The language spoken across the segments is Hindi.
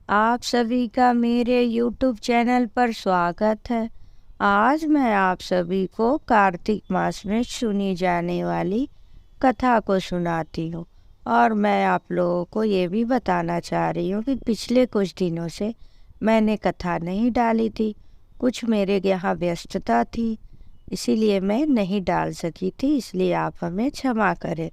आप सभी का मेरे YouTube चैनल पर स्वागत है। आज मैं आप सभी को कार्तिक मास में सुनी जाने वाली कथा को सुनाती हूँ और मैं आप लोगों को ये भी बताना चाह रही हूँ कि पिछले कुछ दिनों से मैंने कथा नहीं डाली थी। कुछ मेरे यहाँ व्यस्तता थी, इसीलिए मैं नहीं डाल सकी थी, इसलिए आप हमें क्षमा करें।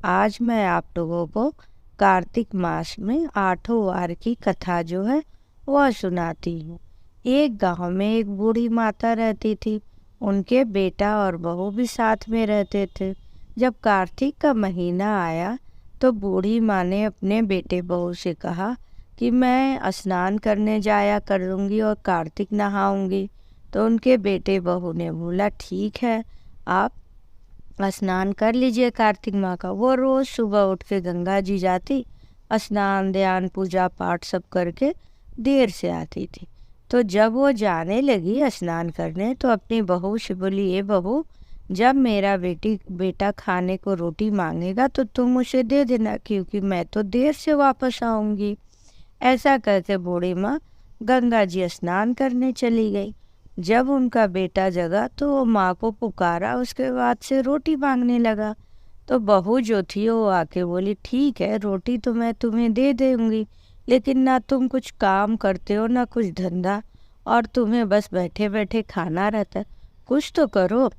आज मैं आप लोगों को कार्तिक मास में 8 वार की कथा जो है वह सुनाती हूँ। एक गांव में एक बूढ़ी माता रहती थी। उनके बेटा और बहू भी साथ में रहते थे। जब कार्तिक का महीना आया तो बूढ़ी माँ ने अपने बेटे बहू से कहा कि मैं स्नान करने जाया करूँगी और कार्तिक नहाऊंगी। तो उनके बेटे बहू ने बोला ठीक है, आप स्नान कर लीजिए कार्तिक माँ का। वो रोज़ सुबह उठ के गंगा जी जाती, स्नान ध्यान पूजा पाठ सब करके देर से आती थी। तो जब वो जाने लगी स्नान करने तो अपनी बहू से बोली, ये बहू, जब मेरा बेटा खाने को रोटी मांगेगा तो तुम उसे दे देना, क्योंकि मैं तो देर से वापस आऊँगी। ऐसा करके बूढ़ी माँ गंगा जी स्नान करने चली गई। जब उनका बेटा जगा तो वो माँ को पुकारा, उसके बाद से रोटी मांगने लगा। तो बहू जो थी वो आके बोली, ठीक है, रोटी तो मैं तुम्हें दे दूंगी, लेकिन ना तुम कुछ काम करते हो ना कुछ धंधा, और तुम्हें बस बैठे बैठे खाना रहता है, कुछ तो करो।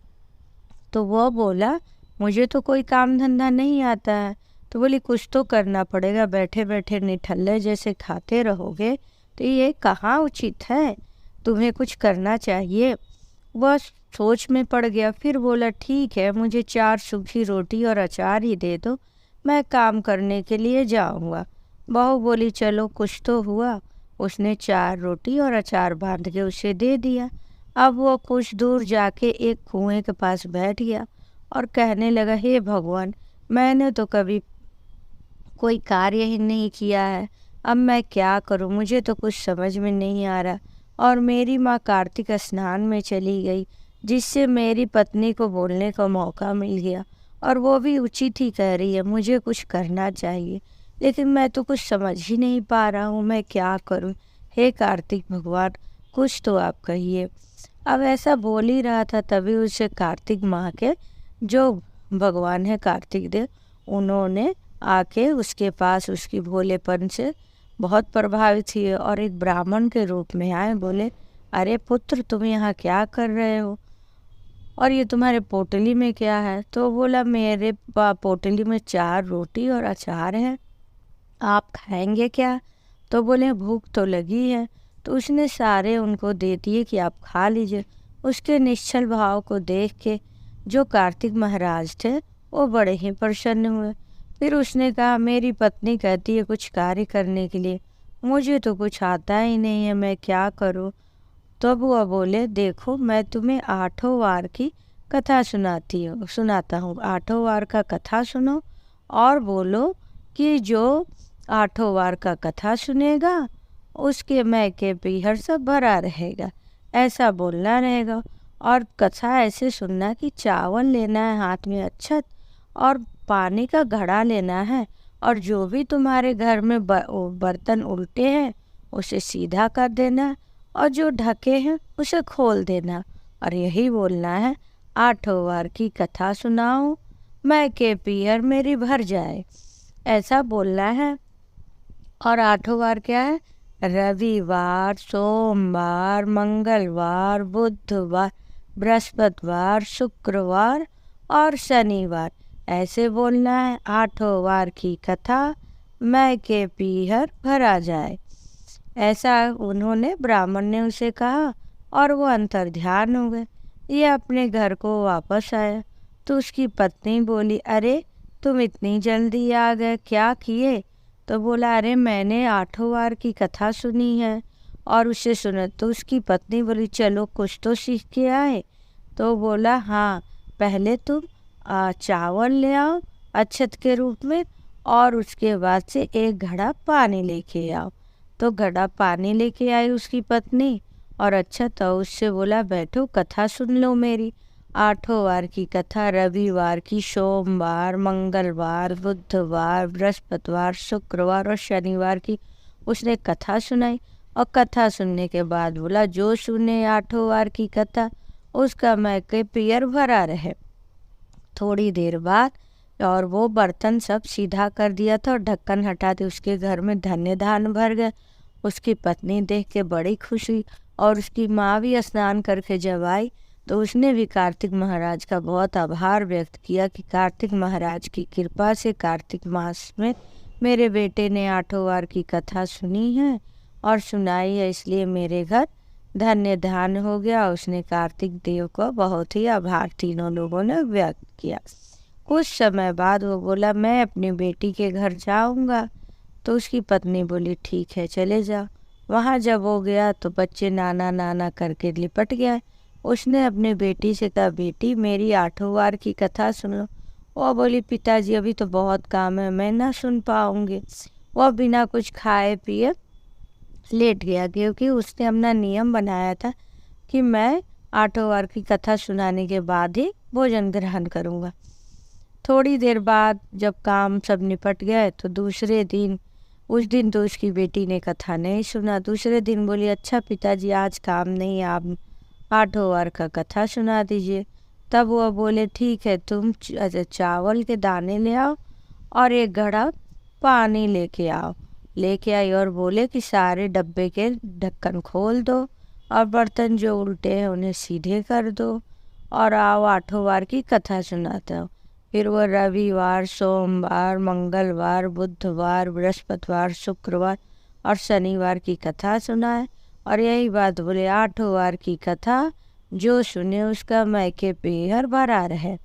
तो वो बोला, मुझे तो कोई काम धंधा नहीं आता है। तो बोली, कुछ तो करना पड़ेगा, बैठे बैठे निठल्ले जैसे खाते रहोगे तो ये कहाँ उचित है, तुम्हें कुछ करना चाहिए। वह सोच में पड़ गया, फिर बोला, ठीक है, मुझे 4 सूखी रोटी और अचार ही दे दो, मैं काम करने के लिए जाऊंगा। बहू बोली, चलो कुछ तो हुआ। उसने 4 रोटी और अचार बांध के उसे दे दिया। अब वो कुछ दूर जाके एक कुएं के पास बैठ गया और कहने लगा, हे भगवान, मैंने तो कभी कोई कार्य ही नहीं किया है, अब मैं क्या करूं, मुझे तो कुछ समझ में नहीं आ रहा। और मेरी माँ कार्तिक स्नान में चली गई, जिससे मेरी पत्नी को बोलने का मौका मिल गया, और वो भी उचित ही कह रही है, मुझे कुछ करना चाहिए, लेकिन मैं तो कुछ समझ ही नहीं पा रहा हूँ, मैं क्या करूँ। हे कार्तिक भगवान, कुछ तो आप कहिए। अब ऐसा बोल ही रहा था, तभी उसे कार्तिक माँ के जो भगवान है कार्तिक देव, उन्होंने आके उसके पास उसकी भोलेपन से बहुत प्रभावित हुए और एक ब्राह्मण के रूप में आए। बोले, अरे पुत्र, तुम यहाँ क्या कर रहे हो, और ये तुम्हारे पोटली में क्या है। तो बोला, मेरे पोटली में 4 रोटी और अचार है, आप खाएंगे क्या। तो बोले, भूख तो लगी है। तो उसने सारे उनको दे दिए कि आप खा लीजिए। उसके निश्चल भाव को देख के जो कार्तिक महाराज थे वो बड़े ही प्रसन्न हुए। फिर उसने कहा, मेरी पत्नी कहती है कुछ कार्य करने के लिए, मुझे तो कुछ आता ही नहीं है, मैं क्या करूं। तब वह बोले, देखो, मैं तुम्हें 8 वार की कथा सुनाता हूँ। 8 वार का कथा सुनो और बोलो कि जो 8 वार का कथा सुनेगा उसके मैके पीहर सब भरा रहेगा, ऐसा बोलना रहेगा। और कथा ऐसे सुनना कि चावल लेना है हाथ में अच्छत, और पानी का घड़ा लेना है, और जो भी तुम्हारे घर में बर्तन उल्टे हैं उसे सीधा कर देना, और जो ढके हैं उसे खोल देना, और यही बोलना है, 8 वार की कथा सुनाओ, मैं के पीहर मेरी भर जाए, ऐसा बोलना है। और 8 वार क्या है, रविवार, सोमवार, मंगलवार, बुधवार, बृहस्पतिवार, शुक्रवार और शनिवार, ऐसे बोलना है। 8 वार की कथा मैं के पीहर भरा जाए, ऐसा उन्होंने ब्राह्मण ने उसे कहा, और वो अंतर्ध्यान हो गए। ये अपने घर को वापस आया तो उसकी पत्नी बोली, अरे तुम इतनी जल्दी आ गए, क्या किए। तो बोला, अरे मैंने 8 वार की कथा सुनी है। और उसे सुना तो उसकी पत्नी बोली, चलो कुछ तो सीख के आए। तो बोला, हाँ, पहले तुम चावल ले आओ अक्षत के रूप में, और उसके बाद से एक घड़ा पानी लेके आओ। तो घड़ा पानी लेके आई उसकी पत्नी, और अच्छा तो उससे बोला, बैठो कथा सुन लो मेरी। 8 वार की कथा, रविवार की, सोमवार, मंगलवार, बुधवार, बृहस्पतिवार, शुक्रवार और शनिवार की उसने कथा सुनाई और कथा सुनने के बाद बोला, जो सुने 8 वार की कथा उसका मैके पियर भरा रहे। थोड़ी देर बाद और वो बर्तन सब सीधा कर दिया था और ढक्कन हटा के उसके घर में धन्य धान भर गए। उसकी पत्नी देख के बड़ी खुश हुई और उसकी माँ भी स्नान करके जब आई तो उसने भी कार्तिक महाराज का बहुत आभार व्यक्त किया कि कार्तिक महाराज की कृपा से कार्तिक मास में मेरे बेटे ने 8 वार की कथा सुनी है और सुनाई है, इसलिए मेरे घर धन्य धान हो गया। उसने कार्तिक देव को बहुत ही आभार तीनों लोगों ने व्यक्त किया। कुछ समय बाद वो बोला, मैं अपनी बेटी के घर जाऊंगा। तो उसकी पत्नी बोली, ठीक है चले जाओ। वहाँ जब वो गया तो बच्चे नाना नाना करके लिपट गया। उसने अपनी बेटी से कहा, बेटी मेरी 8 वार की कथा सुन लो। वो बोली, पिताजी अभी तो बहुत काम है, मैं ना सुन पाऊंगी। वह बिना कुछ खाए पिए लेट गया क्योंकि उसने अपना नियम बनाया था कि मैं 8 वार की कथा सुनाने के बाद ही भोजन ग्रहण करूँगा। थोड़ी देर बाद जब काम सब निपट गए तो दूसरे दिन, उस दिन तो उसकी बेटी ने कथा नहीं सुना। दूसरे दिन बोली, अच्छा पिताजी आज काम नहीं, आप 8 वार का कथा सुना दीजिए। तब वह बोले, ठीक है, तुम चावल के दाने ले आओ और एक घड़ा पानी लेके आई और बोले कि सारे डब्बे के ढक्कन खोल दो और बर्तन जो उल्टे हैं उन्हें सीधे कर दो और आओ 8 वार की कथा सुनाता हूँ। फिर वह रविवार, सोमवार, मंगलवार, बुधवार, बृहस्पतिवार, शुक्रवार और शनिवार की कथा सुनाए और यही बात बोले, 8 वार की कथा जो सुने उसका मैके पेहर भरा रहे।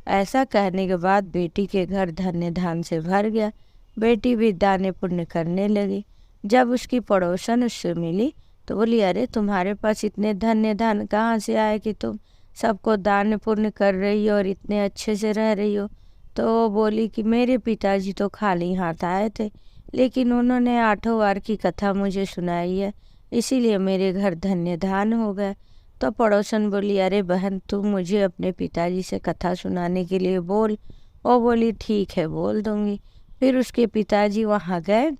ऐसा कहने के बाद बेटी के घर धन्य धान से भर गया। बेटी भी दाने पुण्य करने लगी। जब उसकी पड़ोसन उससे मिली तो बोली, अरे तुम्हारे पास इतने धन्य धान कहाँ से आए कि तुम सबको दान पुण्य कर रही हो और इतने अच्छे से रह रही हो। तो वो बोली कि मेरे पिताजी तो खाली हाथ आए थे, लेकिन उन्होंने 8 वार की कथा मुझे सुनाई है, इसीलिए मेरे घर धन्य धान हो गए। तो पड़ोसन बोली, अरे बहन तुम मुझे अपने पिताजी से कथा सुनाने के लिए बोल। वो बोली, ठीक है बोल दूंगी। फिर उसके पिताजी वहाँ गए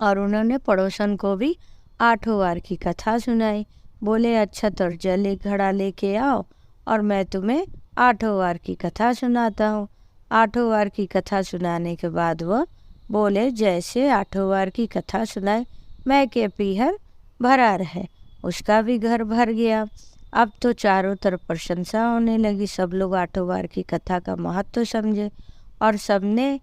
और उन्होंने पड़ोसन को भी 8 वार की कथा सुनाई। बोले, अच्छा तो जल एक घड़ा लेके आओ और मैं तुम्हें 8 वार की कथा सुनाता हूँ। 8 वार की कथा सुनाने के बाद वह बोले, जैसे 8 वार की कथा सुनाए मैं के पीहर भरा रहे। उसका भी घर भर गया। अब तो चारों तरफ प्रशंसा होने लगी। सब लोग 8 वार की कथा का महत्व समझे और सबने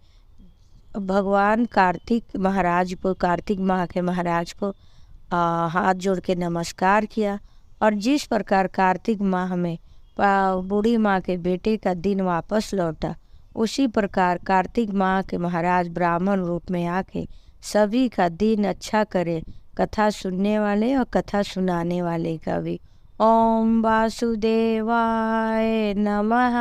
भगवान कार्तिक महाराज को, कार्तिक माह के महाराज को हाथ जोड़ के नमस्कार किया। और जिस प्रकार कार्तिक माह में बूढ़ी माँ के बेटे का दिन वापस लौटा, उसी प्रकार कार्तिक माह के महाराज ब्राह्मण रूप में आके सभी का दिन अच्छा करे, कथा सुनने वाले और कथा सुनाने वाले का भी। ओम वासुदेवाय नमः।